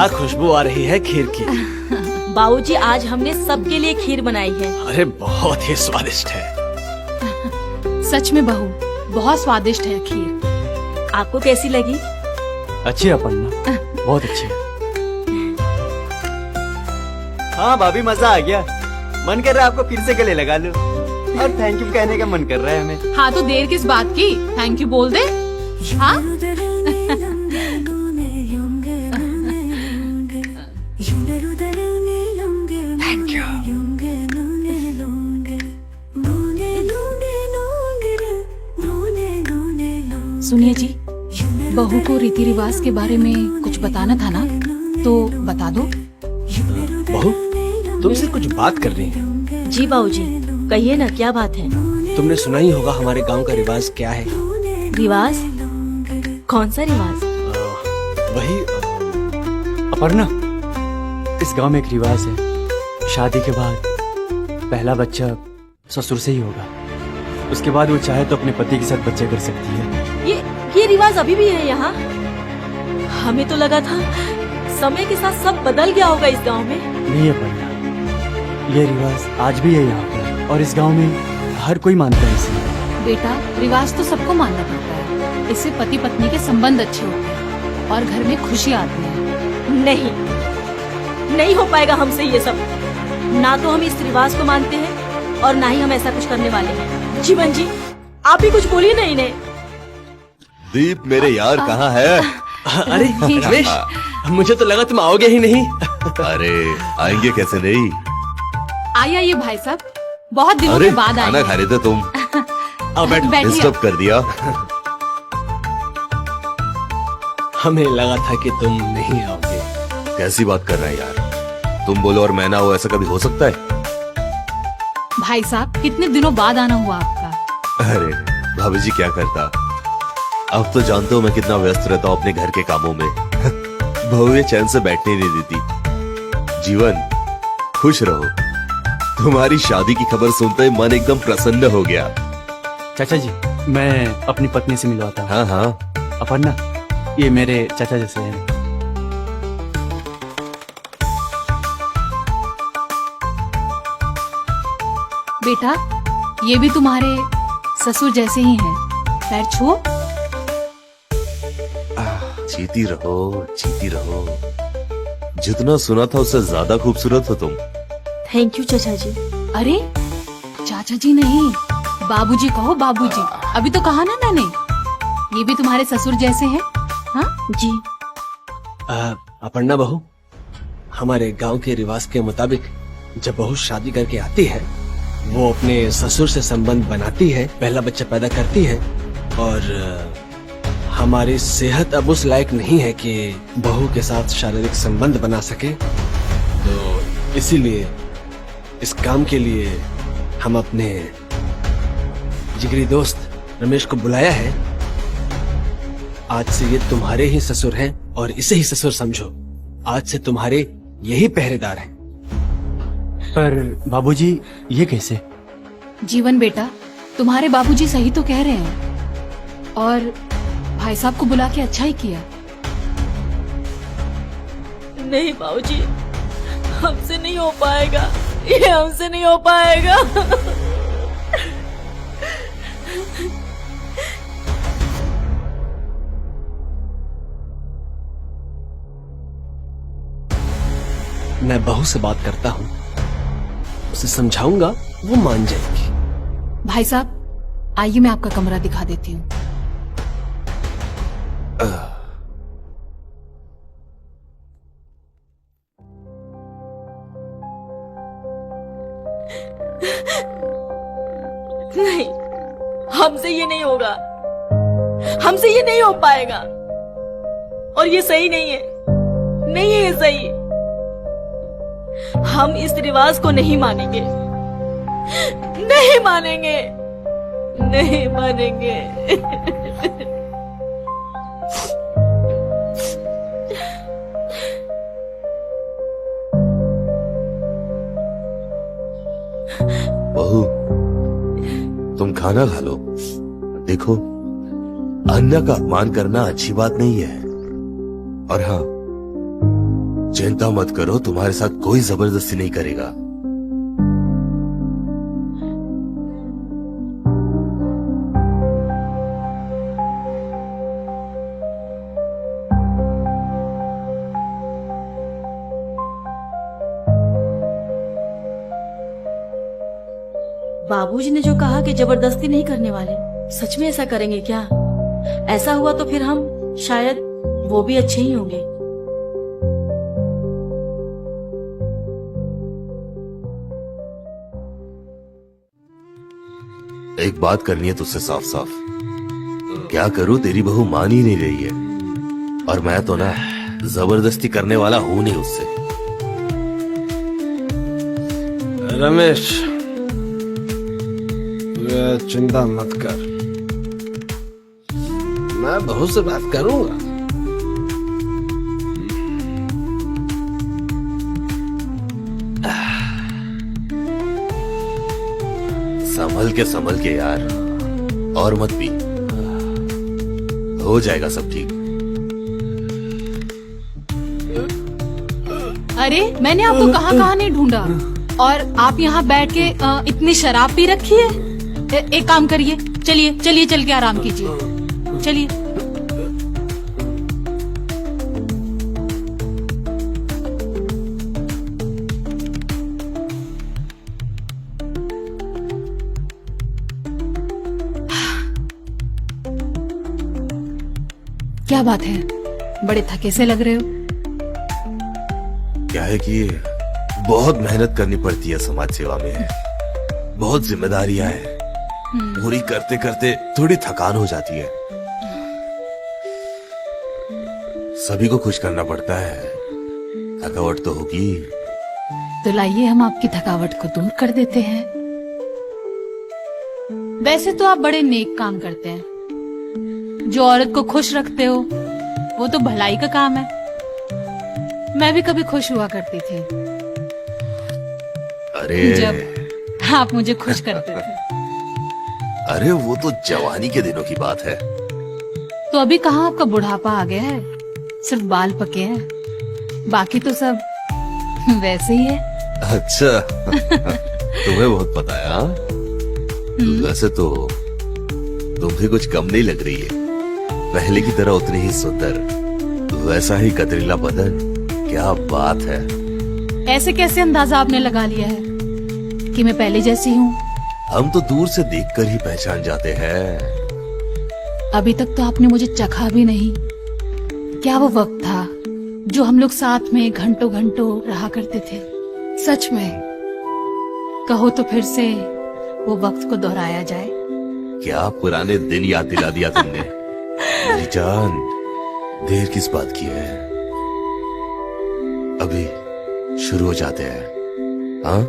क्या खुशबू आ रही है खीर की। बाबूजी आज हमने सबके लिए खीर बनाई है। अरे बहुत ही स्वादिष्ट है। सच में बहू बहुत स्वादिष्ट है खीर। आपको कैसी लगी? अच्छी है अपर्णा, बहुत अच्छी है। हाँ भाभी मजा आ गया। मन कर रहा है आपको फिर से गले लगा लो और थैंक यू कहने का मन कर रहा है हमें। हाँ तो देर किस बात की, थैंक यू बोल दे। हाँ सुनिए जी, बहू को रीति रिवाज के बारे में कुछ बताना था ना, तो बता दो। बहू तुमसे कुछ बात कर रही है। जी बाबूजी कहिए ना, क्या बात है? तुमने सुना ही होगा हमारे गांव का रिवाज क्या है। रिवाज? कौन सा रिवाज? वही अपर्णा, इस गांव में एक रिवाज है, शादी के बाद पहला बच्चा ससुर से ही होगा। उसके बाद वो चाहे तो अपने पति के साथ बच्चे कर सकती है। ये रिवाज अभी भी है यहाँ? हमें तो लगा था समय के साथ सब बदल गया होगा इस गांव में। नहीं अपर्णा, ये रिवाज आज भी है यहाँ पर और इस गांव में हर कोई मानता है इसे। बेटा रिवाज तो सबको मानना पड़ता है, इससे पति पत्नी के संबंध अच्छे होते हैं और घर में खुशी आती है। नहीं हो पाएगा हमसे ये सब। ना तो हम इस रिवाज को मानते हैं और ना ही हम ऐसा कुछ करने वाले हैं। जीवन जी आप भी कुछ बोलिए ना इन्हें। दीप मेरे यार कहाँ है? अरे रमेश, मुझे तो लगा तुम आओगे ही नहीं। अरे आएंगे कैसे नहीं। आइए भाई साहब, बहुत दिनों अरे के बाद आए। खाना खा रहे थे तुम, अब बैठिए। डिस्टर्ब कर दिया। हमें लगा था कि तुम नहीं आओगे। कैसी बात कर रहे हैं यार, तुम बोलो और मैं ना हो, ऐसा कभी हो सकता है? भाई साहब कितने दिनों बाद आना हुआ आपका। अरे भाभी जी क्या करता, अब तो जानते हो मैं कितना व्यस्त रहता हूँ अपने घर के कामों में। बहू ये चैन से बैठने नहीं देती। जीवन खुश रहो, तुम्हारी शादी की खबर सुनते ही मन एकदम प्रसन्न हो गया। चाचा जी, मैं अपनी पत्नी से मिलवाता हूँ। हाँ हाँ अपर्णा, ये मेरे चाचा जैसे हैं। बेटा ये भी तुम्हारे ससुर जैसे ही हैं। पैर छुओ। जीती रहो जीती रहो, जितना सुना था उससे ज्यादा खूबसूरत हो तुम। थैंक यू चाचा जी। अरे चाचा जी नहीं, बाबूजी कहो बाबूजी। अभी तो कहा ना मैंने, ये भी तुम्हारे ससुर जैसे हैं। हाँ जी। अपर्णा बहू, हमारे गांव के रिवाज के मुताबिक जब बहू शादी करके आती है, वो अपने ससुर से संबंध बनाती है, पहला बच्चा पैदा करती है और हमारी सेहत अब उस लायक नहीं है कि बहू के साथ शारीरिक संबंध बना सके, तो इसीलिए इस काम के लिए हम अपने जिगरी दोस्त रमेश को बुलाया है। आज से ये तुम्हारे ही ससुर हैं और इसे ही ससुर समझो। आज से तुम्हारे यही पहरेदार हैं। पर बाबूजी ये कैसे? जीवन बेटा, तुम्हारे बाबूजी सही तो कह रहे हैं और भाई साहब को बुला के अच्छा ही किया। नहीं बाबूजी, हमसे नहीं हो पाएगा, ये हमसे नहीं हो पाएगा। मैं बहू से बात करता हूँ, उसे समझाऊंगा, वो मान जाएगी। भाई साहब आइए, मैं आपका कमरा दिखा देती हूँ। नहीं, हमसे ये नहीं होगा, हमसे ये नहीं हो पाएगा और ये सही नहीं है, नहीं है ये सही। हम इस रिवाज को नहीं मानेंगे, नहीं मानेंगे, नहीं मानेंगे। बहू तुम खाना खा लो। देखो, अन्न का अपमान करना अच्छी बात नहीं है। और हाँ, चिंता मत करो, तुम्हारे साथ कोई जबरदस्ती नहीं करेगा। बाबूजी ने जो कहा कि जबरदस्ती नहीं करने वाले, सच में ऐसा करेंगे क्या? ऐसा हुआ तो फिर हम शायद वो भी अच्छे ही होंगे। एक बात करनी है तुझसे साफ साफ। क्या करूं, तेरी बहू मान ही नहीं रही है, और मैं तो ना जबरदस्ती करने वाला हूं नहीं उससे। रमेश, तू चिंता मत कर, मैं बहू से बात करूंगा। संभल के यार, और मत पी, हो जाएगा सब ठीक। अरे मैंने आपको कहाँ कहाँ नहीं ढूंढा, और आप यहाँ बैठ के इतनी शराब पी रखी है। एक काम करिए, चलिए चलिए चल के आराम कीजिए, चलिए। क्या बात है, बड़े थके से लग रहे हो। क्या है कि बहुत मेहनत करनी पड़ती है समाज सेवा में, बहुत जिम्मेदारियां हैं, पूरी करते करते थोड़ी थकान हो जाती है। सभी को खुश करना पड़ता है, थकावट तो होगी। तो लाइए हम आपकी थकावट को दूर कर देते हैं। वैसे तो आप बड़े नेक काम करते हैं, जो औरत को खुश रखते हो वो तो भलाई का काम है। मैं भी कभी खुश हुआ करती थी अरे जब आप मुझे खुश करते थे। अरे वो तो जवानी के दिनों की बात है। तो अभी कहाँ आपका बुढ़ापा आ गया है, सिर्फ बाल पके हैं, बाकी तो सब वैसे ही है। अच्छा तुम्हें बहुत पता है। हाँ? वैसे तो तुम भी कुछ कम नहीं लग रही है, पहले की तरह उतनी ही सुंदर, वैसा ही कतरीला बदन, क्या बात है। ऐसे कैसे अंदाजा आपने लगा लिया है कि मैं पहले जैसी हूँ? हम तो दूर से देखकर ही पहचान जाते हैं। अभी तक तो आपने मुझे चखा भी नहीं। क्या वो वक्त था जो हम लोग साथ में घंटों घंटों रहा करते थे? सच में कहो तो फिर से वो वक्त को दोहराया जाए। क्या पुराने दिन याद दिला दिया तुमने। मेरी जान, देर किस बात की है, अभी शुरू हो जाते हैं। हाँ